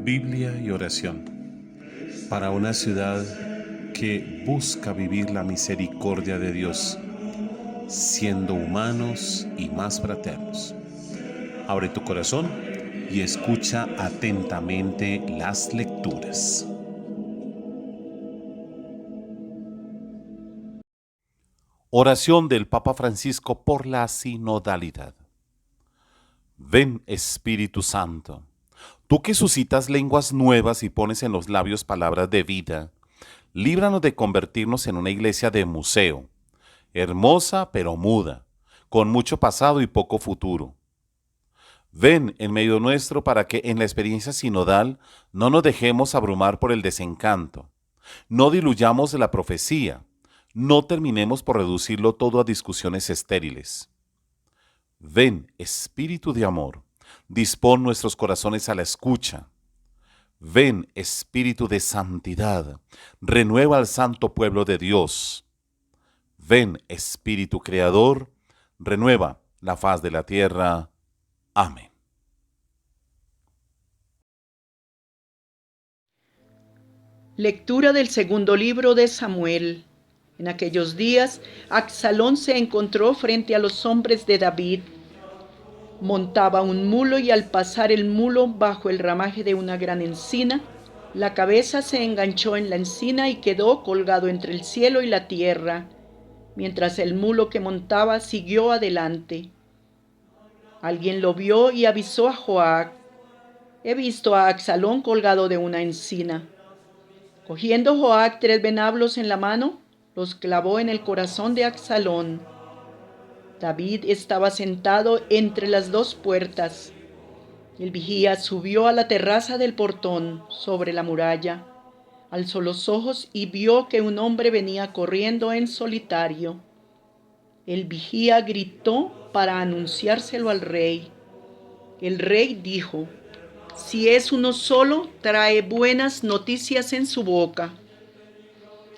Biblia y oración para una ciudad que busca vivir la misericordia de Dios, siendo humanos y más fraternos. Abre tu corazón y escucha atentamente las lecturas. Oración del Papa Francisco por la sinodalidad. Ven, Espíritu Santo, tú que suscitas lenguas nuevas y pones en los labios palabras de vida, líbranos de convertirnos en una iglesia de museo, hermosa pero muda, con mucho pasado y poco futuro. Ven en medio nuestro para que en la experiencia sinodal no nos dejemos abrumar por el desencanto, no diluyamos la profecía, no terminemos por reducirlo todo a discusiones estériles. Ven, Espíritu de amor, dispón nuestros corazones a la escucha. Ven, Espíritu de santidad, renueva al santo pueblo de Dios. Ven, Espíritu creador, renueva la faz de la tierra. Amén. Lectura del segundo libro de Samuel. En aquellos días, Absalón se encontró frente a los hombres de David. Montaba un mulo y al pasar el mulo bajo el ramaje de una gran encina, la cabeza se enganchó en la encina y quedó colgado entre el cielo y la tierra, mientras el mulo que montaba siguió adelante. Alguien lo vio y avisó a Joab: he visto a Absalón colgado de una encina. Cogiendo Joab 3 venablos en la mano, los clavó en el corazón de Absalón. David estaba sentado entre las dos puertas. El vigía subió a la terraza del portón, sobre la muralla. Alzó los ojos y vio que un hombre venía corriendo en solitario. El vigía gritó para anunciárselo al rey. El rey dijo: si es uno solo, trae buenas noticias en su boca.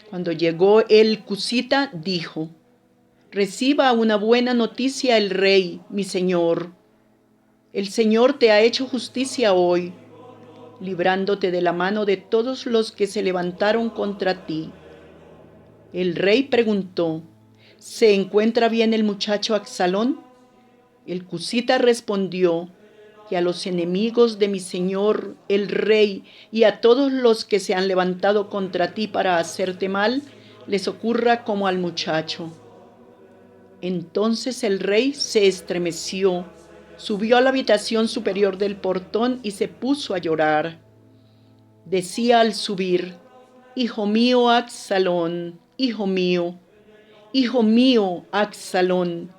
Cuando llegó el cusita, dijo: reciba una buena noticia el rey, mi señor. El Señor te ha hecho justicia hoy, librándote de la mano de todos los que se levantaron contra ti. El rey preguntó: ¿se encuentra bien el muchacho Absalón? El cusita respondió: que a los enemigos de mi señor, el rey, y a todos los que se han levantado contra ti para hacerte mal, les ocurra como al muchacho. Entonces el rey se estremeció, subió a la habitación superior del portón y se puso a llorar. Decía al subir: hijo mío, Absalón, hijo mío, Absalón,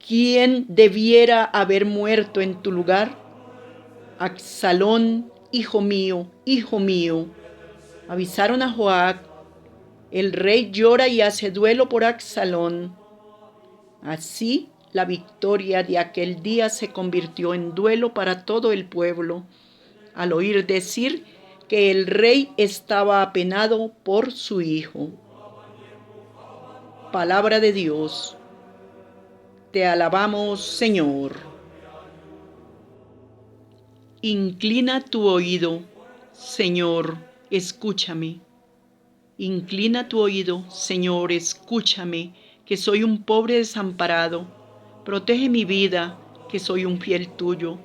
¿quién debiera haber muerto en tu lugar? Absalón, hijo mío, hijo mío. Avisaron a Joab. El rey llora y hace duelo por Absalón. Así, la victoria de aquel día se convirtió en duelo para todo el pueblo, al oír decir que el rey estaba apenado por su hijo. Palabra de Dios. Te alabamos, Señor. Inclina tu oído, Señor, escúchame. Inclina tu oído, Señor, escúchame, que soy un pobre desamparado. Protege mi vida, que soy un fiel tuyo.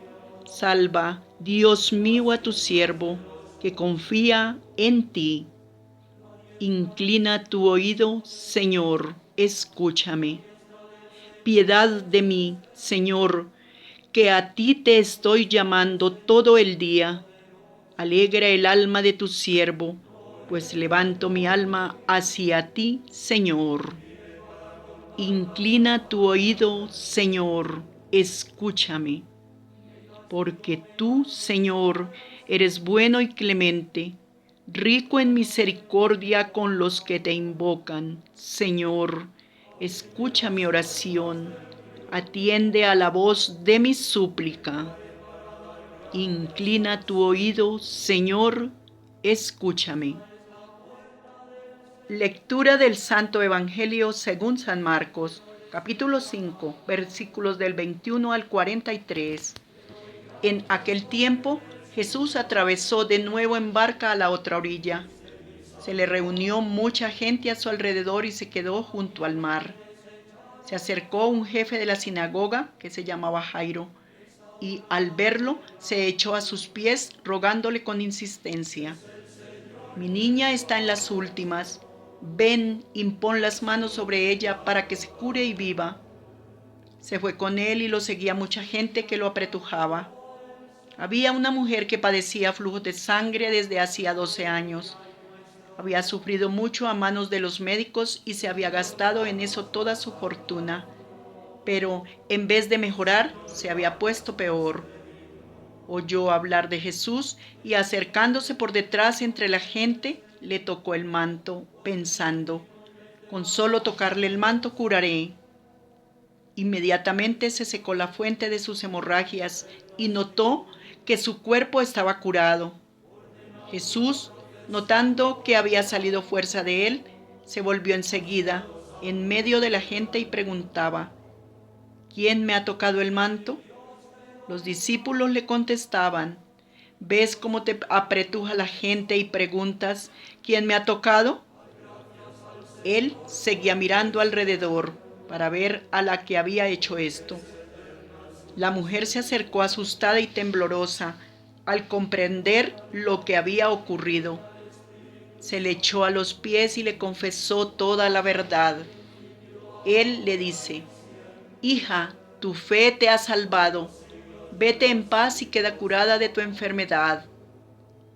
Salva, Dios mío, a tu siervo, que confía en ti. Inclina tu oído, Señor, escúchame. Piedad de mí, Señor, que a ti te estoy llamando todo el día. Alegra el alma de tu siervo, pues levanto mi alma hacia ti, Señor. Inclina tu oído, Señor, escúchame. Porque tú, Señor, eres bueno y clemente, rico en misericordia con los que te invocan. Señor, escucha mi oración, atiende a la voz de mi súplica. Inclina tu oído, Señor, escúchame. Lectura del Santo Evangelio según San Marcos, capítulo 5, versículos del 21 al 43. En aquel tiempo, Jesús atravesó de nuevo en barca a la otra orilla. Se le reunió mucha gente a su alrededor y se quedó junto al mar. Se acercó un jefe de la sinagoga que se llamaba Jairo y al verlo se echó a sus pies rogándole con insistencia: mi niña está en las últimas. Ven, impón las manos sobre ella para que se cure y viva. Se fue con él y lo seguía mucha gente que lo apretujaba. Había una mujer que padecía flujos de sangre desde hacía 12 años. Había sufrido mucho a manos de los médicos y se había gastado en eso toda su fortuna. Pero en vez de mejorar, se había puesto peor. Oyó hablar de Jesús y acercándose por detrás entre la gente, le tocó el manto, pensando: con solo tocarle el manto curaré. Inmediatamente se secó la fuente de sus hemorragias y notó que su cuerpo estaba curado. Jesús, notando que había salido fuerza de él, se volvió enseguida en medio de la gente y preguntaba: ¿quién me ha tocado el manto? Los discípulos le contestaban: ¿ves cómo te apretuja la gente y preguntas: ¿quién me ha tocado? Él seguía mirando alrededor para ver a la que había hecho esto. La mujer se acercó asustada y temblorosa al comprender lo que había ocurrido. Se le echó a los pies y le confesó toda la verdad. Él le dice: hija, tu fe te ha salvado. Vete en paz y queda curada de tu enfermedad.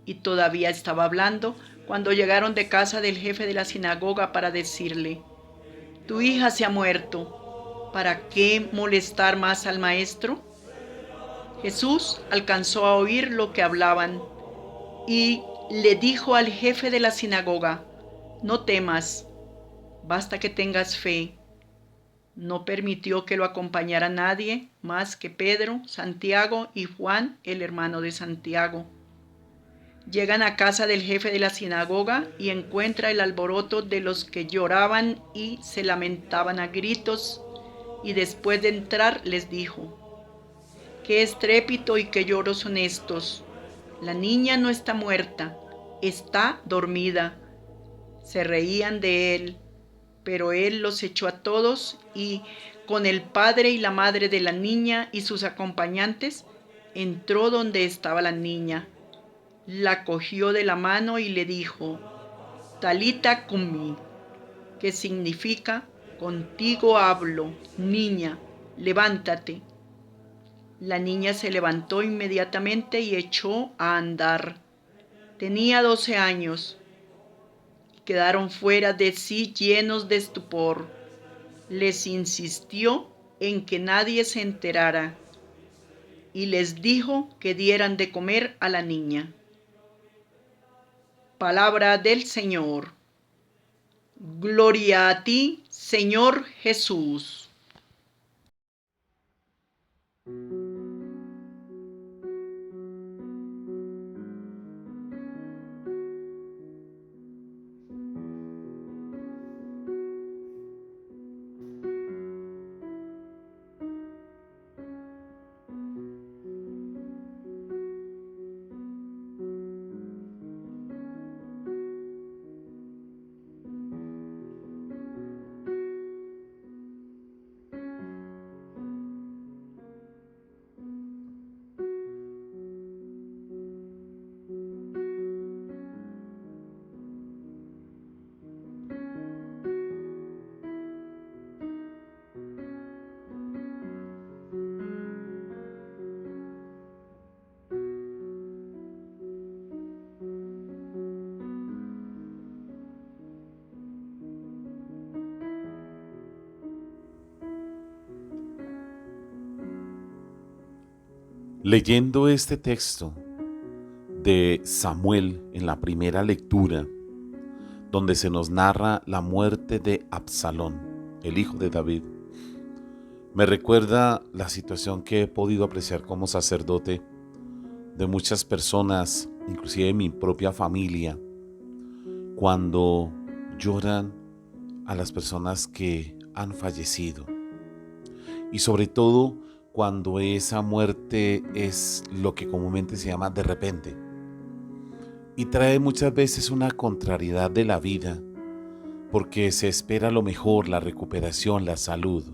Y todavía estaba hablando cuando llegaron de casa del jefe de la sinagoga para decirle: tu hija se ha muerto. ¿Para qué molestar más al maestro? Jesús alcanzó a oír lo que hablaban y le dijo al jefe de la sinagoga: no temas, basta que tengas fe. No permitió que lo acompañara nadie más que Pedro, Santiago y Juan, el hermano de Santiago. Llegan a casa del jefe de la sinagoga y encuentra el alboroto de los que lloraban y se lamentaban a gritos, y después de entrar les dijo: qué estrépito y qué lloros son estos. La niña no está muerta, está dormida. Se reían de él, pero él los echó a todos y, con el padre y la madre de la niña y sus acompañantes, entró donde estaba la niña. La cogió de la mano y le dijo: Talita cumi, que significa: contigo hablo, niña, levántate. La niña se levantó inmediatamente y echó a andar. Tenía 12 años. Quedaron fuera de sí llenos de estupor. Les insistió en que nadie se enterara y les dijo que dieran de comer a la niña. Palabra del Señor. Gloria a ti, Señor Jesús. Leyendo este texto de Samuel en la primera lectura, donde se nos narra la muerte de Absalón, el hijo de David, me recuerda la situación que he podido apreciar como sacerdote de muchas personas, inclusive mi propia familia, cuando lloran a las personas que han fallecido. Y sobre todo cuando esa muerte es lo que comúnmente se llama de repente y trae muchas veces una contrariedad de la vida porque se espera lo mejor, la recuperación, la salud.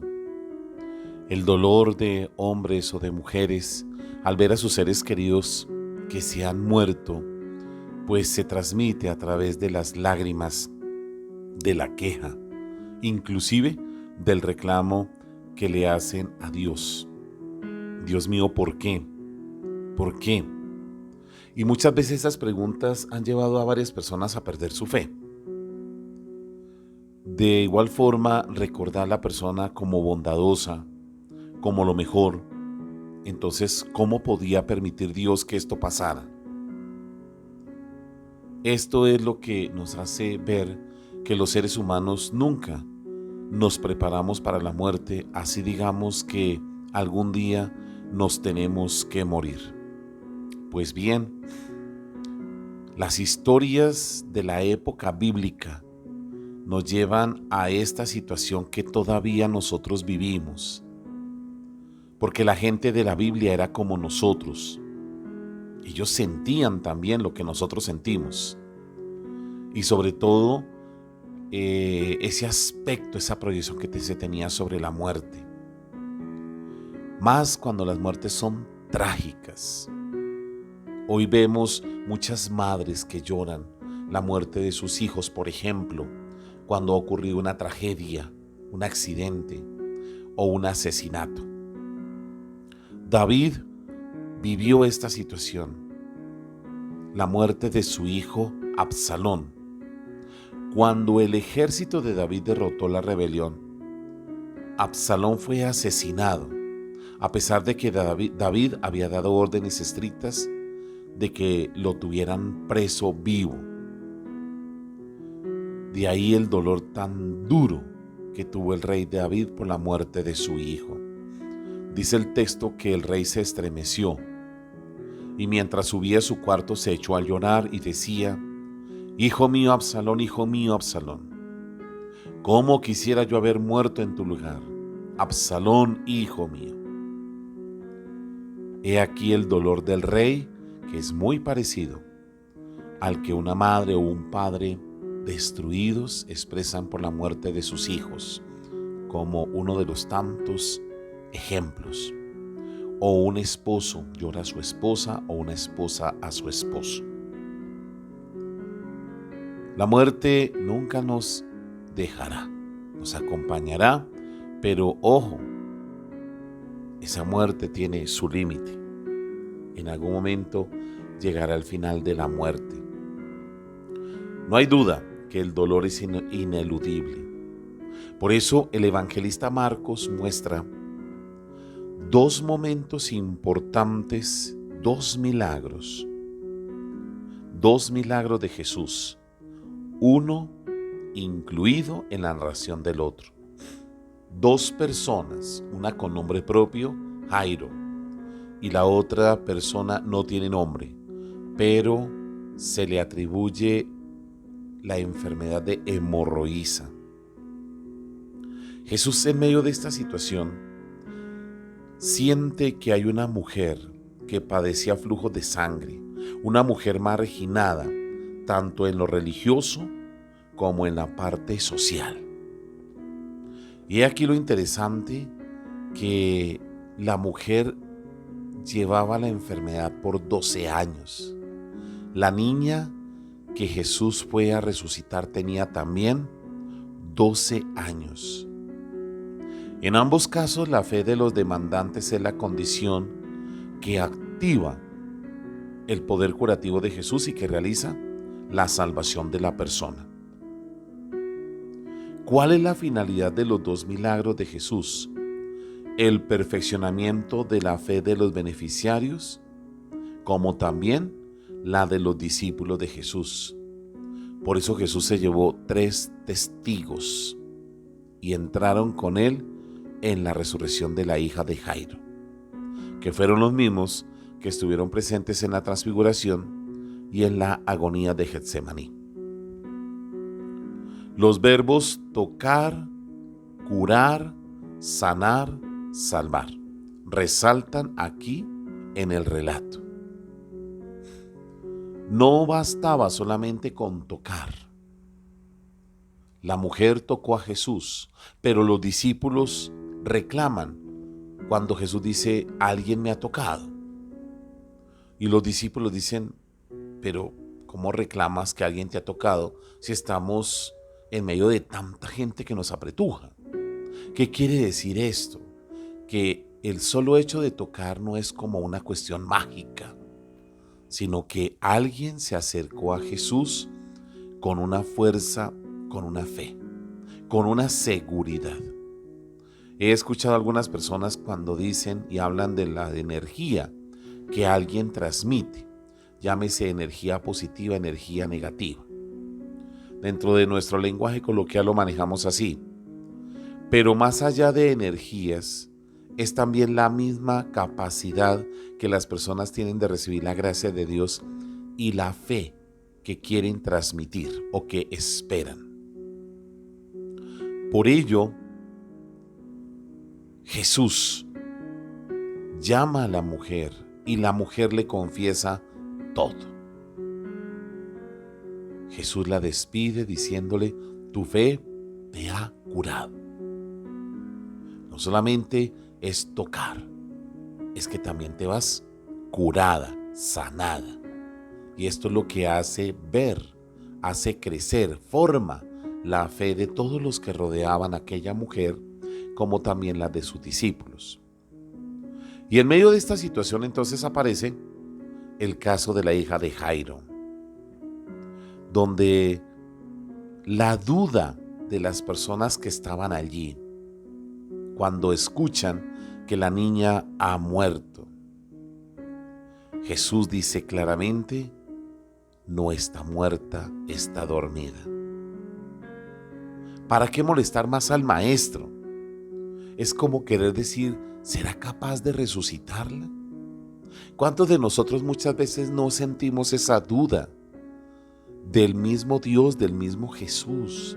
El dolor de hombres o de mujeres al ver a sus seres queridos que se han muerto, pues se transmite a través de las lágrimas, de la queja, inclusive del reclamo que le hacen a Dios. Dios mío, ¿por qué? ¿Por qué? Y muchas veces esas preguntas han llevado a varias personas a perder su fe. De igual forma, recordar a la persona como bondadosa, como lo mejor. Entonces, ¿cómo podía permitir Dios que esto pasara? Esto es lo que nos hace ver que los seres humanos nunca nos preparamos para la muerte, así digamos que algún día nos tenemos que morir. Pues bien, las historias de la época bíblica nos llevan a esta situación que todavía nosotros vivimos, porque la gente de la Biblia era como nosotros. Ellos sentían también lo que nosotros sentimos. Y sobre todo, ese aspecto, esa proyección que se tenía sobre la muerte. Más cuando las muertes son trágicas. Hoy vemos muchas madres que lloran la muerte de sus hijos, por ejemplo, cuando ha ocurrido una tragedia, un accidente o un asesinato. David vivió esta situación, la muerte de su hijo Absalón. Cuando el ejército de David derrotó la rebelión, Absalón fue asesinado, a pesar de que David había dado órdenes estrictas de que lo tuvieran preso vivo. De ahí el dolor tan duro que tuvo el rey David por la muerte de su hijo. Dice el texto que el rey se estremeció y mientras subía a su cuarto se echó a llorar y decía: hijo mío Absalón, ¿cómo quisiera yo haber muerto en tu lugar? Absalón, hijo mío. He aquí el dolor del rey, que es muy parecido al que una madre o un padre destruidos expresan por la muerte de sus hijos, como uno de los tantos ejemplos. O un esposo llora a su esposa o una esposa a su esposo. La muerte nunca nos dejará, nos acompañará, pero ojo, esa muerte tiene su límite. En algún momento llegará el final de la muerte. No hay duda que el dolor es ineludible. Por eso el evangelista Marcos muestra dos momentos importantes, dos milagros de Jesús, uno incluido en la narración del otro. Dos personas, una con nombre propio, Jairo, y la otra persona no tiene nombre, pero se le atribuye la enfermedad de hemorroísa. Jesús, en medio de esta situación, siente que hay una mujer que padecía flujo de sangre, una mujer marginada, tanto en lo religioso como en la parte social. Y aquí lo interesante, que la mujer llevaba la enfermedad por 12 años. La niña que Jesús fue a resucitar tenía también 12 años. En ambos casos, la fe de los demandantes es la condición que activa el poder curativo de Jesús y que realiza la salvación de la persona. ¿Cuál es la finalidad de los dos milagros de Jesús? El perfeccionamiento de la fe de los beneficiarios, como también la de los discípulos de Jesús. Por eso Jesús se llevó 3 testigos y entraron con él en la resurrección de la hija de Jairo, que fueron los mismos que estuvieron presentes en la transfiguración y en la agonía de Getsemaní. Los verbos tocar, curar, sanar, salvar resaltan aquí en el relato. No bastaba solamente con tocar. La mujer tocó a Jesús, pero los discípulos reclaman cuando Jesús dice, alguien me ha tocado. Y los discípulos dicen, pero ¿cómo reclamas que alguien te ha tocado si estamos en medio de tanta gente que nos apretuja? ¿Qué quiere decir esto? Que el solo hecho de tocar no es como una cuestión mágica, sino que alguien se acercó a Jesús con una fuerza, con una fe, con una seguridad. He escuchado a algunas personas cuando dicen y hablan de la energía que alguien transmite, llámese energía positiva, energía negativa. Dentro de nuestro lenguaje coloquial lo manejamos así, pero más allá de energías, es también la misma capacidad que las personas tienen de recibir la gracia de Dios y la fe que quieren transmitir o que esperan. Por ello, Jesús llama a la mujer y la mujer le confiesa todo. Jesús la despide diciéndole, tu fe te ha curado. No solamente es tocar, es que también te vas curada, sanada. Y esto es lo que hace ver, hace crecer, forma la fe de todos los que rodeaban a aquella mujer, como también la de sus discípulos. Y en medio de esta situación entonces aparece el caso de la hija de Jairo, donde la duda de las personas que estaban allí, cuando escuchan que la niña ha muerto, Jesús dice claramente, no está muerta, está dormida. ¿Para qué molestar más al maestro? Es como querer decir, ¿será capaz de resucitarla? ¿Cuántos de nosotros muchas veces no sentimos esa duda del mismo Dios, del mismo Jesús?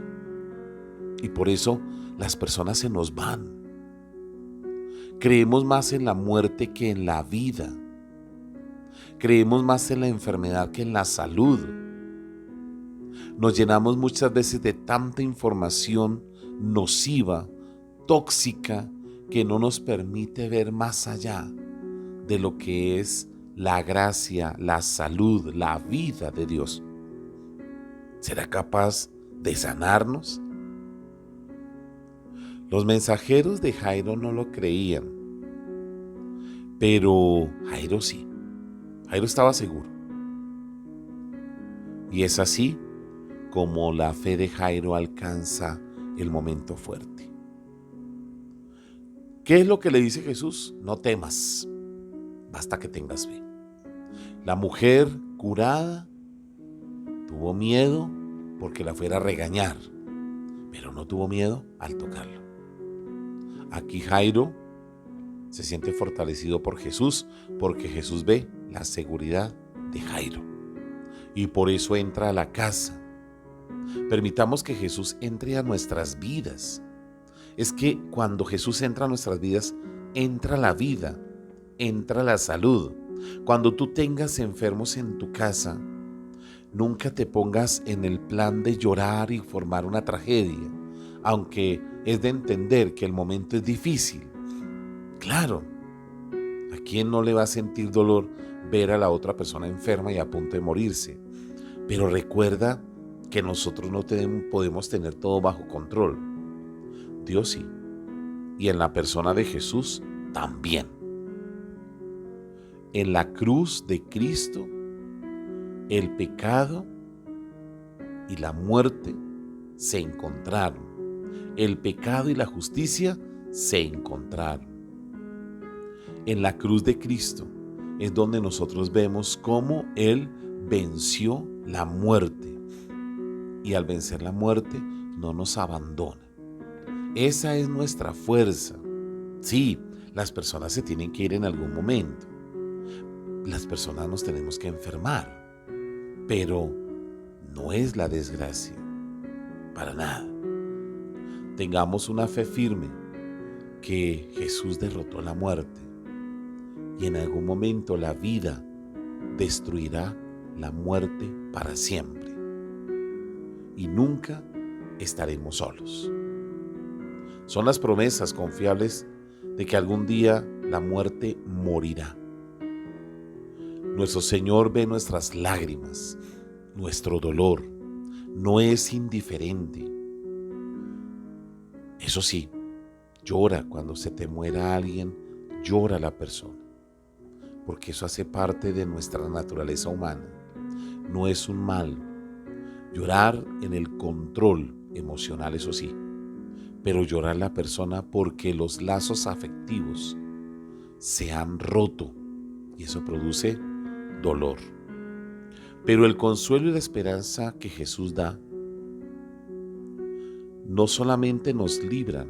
Y por eso las personas se nos van. Creemos más en la muerte que en la vida. Creemos más en la enfermedad que en la salud. Nos llenamos muchas veces de tanta información nociva, tóxica, que no nos permite ver más allá de lo que es la gracia, la salud, la vida de Dios. ¿Será capaz de sanarnos? Los mensajeros de Jairo no lo creían, pero Jairo sí. Jairo estaba seguro. Y es así como la fe de Jairo alcanza el momento fuerte. ¿Qué es lo que le dice Jesús? No temas, basta que tengas fe. La mujer curada tuvo miedo porque la fuera a regañar, pero no tuvo miedo al tocarlo. Aquí Jairo se siente fortalecido por Jesús porque Jesús ve la seguridad de Jairo y por eso entra a la casa. Permitamos que Jesús entre a nuestras vidas. Es que cuando Jesús entra a nuestras vidas, entra la vida, entra la salud. Cuando tú tengas enfermos en tu casa, nunca te pongas en el plan de llorar y formar una tragedia, aunque es de entender que el momento es difícil. Claro, ¿a quién no le va a sentir dolor ver a la otra persona enferma y a punto de morirse? Pero recuerda que nosotros no podemos tener todo bajo control. Dios sí, y en la persona de Jesús también. En la cruz de Cristo, el pecado y la muerte se encontraron. El pecado y la justicia se encontraron. En la cruz de Cristo es donde nosotros vemos cómo Él venció la muerte. Y al vencer la muerte no nos abandona. Esa es nuestra fuerza. Sí, las personas se tienen que ir en algún momento. Las personas nos tenemos que enfermar. Pero no es la desgracia. Para nada. Tengamos una fe firme que Jesús derrotó la muerte y en algún momento la vida destruirá la muerte para siempre y nunca estaremos solos. Son las promesas confiables de que algún día la muerte morirá. Nuestro Señor ve nuestras lágrimas, nuestro dolor, no es indiferente. Eso sí, llora cuando se te muera alguien, llora la persona, porque eso hace parte de nuestra naturaleza humana. No es un mal. Llorar en el control emocional, eso sí, pero llorar la persona porque los lazos afectivos se han roto y eso produce dolor. Pero el consuelo y la esperanza que Jesús da no solamente nos libran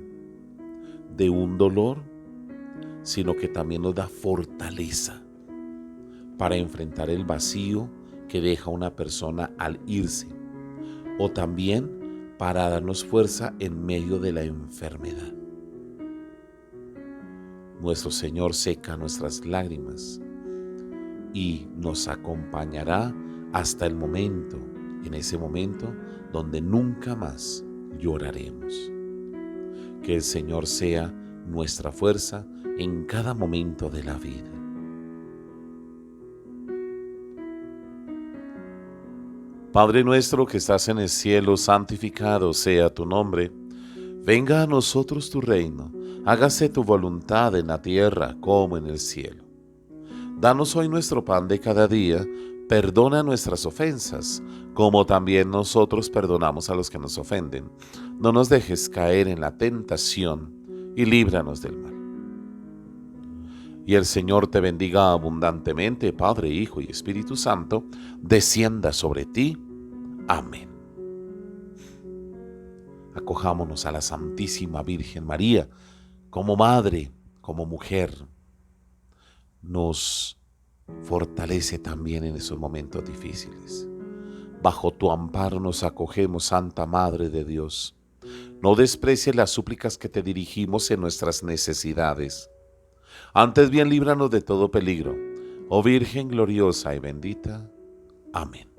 de un dolor, sino que también nos da fortaleza para enfrentar el vacío que deja una persona al irse, o también para darnos fuerza en medio de la enfermedad. Nuestro Señor seca nuestras lágrimas y nos acompañará hasta el momento, en ese momento donde nunca más lloraremos. Que el Señor sea nuestra fuerza en cada momento de la vida. Padre nuestro que estás en el cielo, santificado sea tu nombre. Venga a nosotros tu reino, hágase tu voluntad en la tierra como en el cielo. Danos hoy nuestro pan de cada día, perdona nuestras ofensas, como también nosotros perdonamos a los que nos ofenden. No nos dejes caer en la tentación y líbranos del mal. Y el Señor te bendiga abundantemente, Padre, Hijo y Espíritu Santo, descienda sobre ti. Amén. Acojámonos a la Santísima Virgen María como madre, como mujer. Nos fortalece también en esos momentos difíciles. Bajo tu amparo nos acogemos, Santa Madre de Dios. No desprecies las súplicas que te dirigimos en nuestras necesidades. Antes bien líbranos de todo peligro, oh Virgen gloriosa y bendita. Amén.